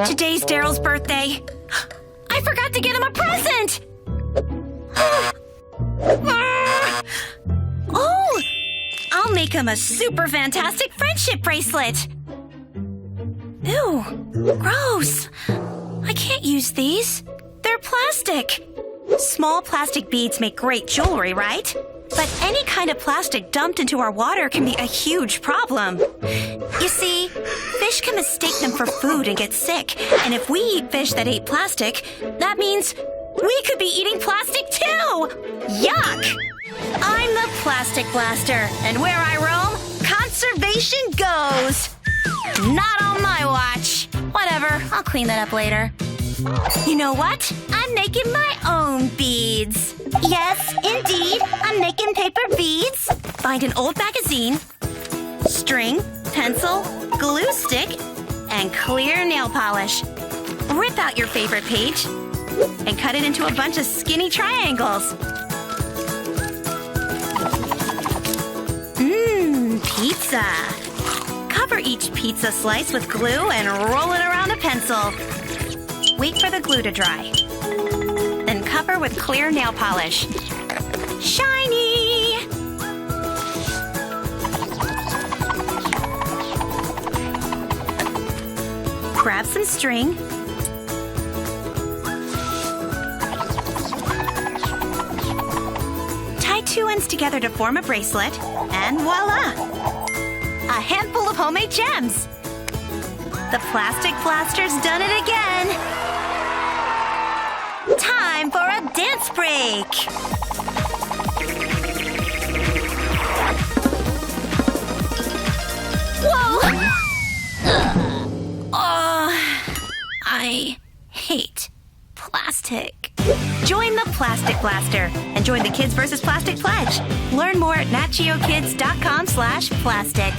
Today's Daryl's birthday. I forgot to get him a present! Oh! I'll make him a super fantastic friendship bracelet! Ew, gross! I can't use these. They're plastic. Small plastic beads make great jewelry, right? But any kind of plastic dumped into our water can be a huge problem. You see, fish can mistake them for food and get sick. And if we eat fish that ate plastic, that means we could be eating plastic too! Yuck! I'm the Plastic Blaster, and where I roam, conservation goes! Not on my watch. Whatever, I'll clean that up later. You know what? I'm making my own beads. Yes, indeed, I'm making paper beads. Find an old magazine, string, pencil, glue stick, and clear nail polish. Rip out your favorite page and cut it into a bunch of skinny triangles. Pizza. Cover each pizza slice with glue and roll it around a pencil. Wait for the glue to dry. Then cover with clear nail polish. Shiny! Grab some string. Tie 2 ends together to form a bracelet, and voila! A handful of homemade gems. The Plastic Blaster's done it again. Time for a dance break. Whoa! I hate plastic. Join the Plastic Blaster and join the Kids vs. Plastic Pledge. Learn more at natgeokids.com/plastic.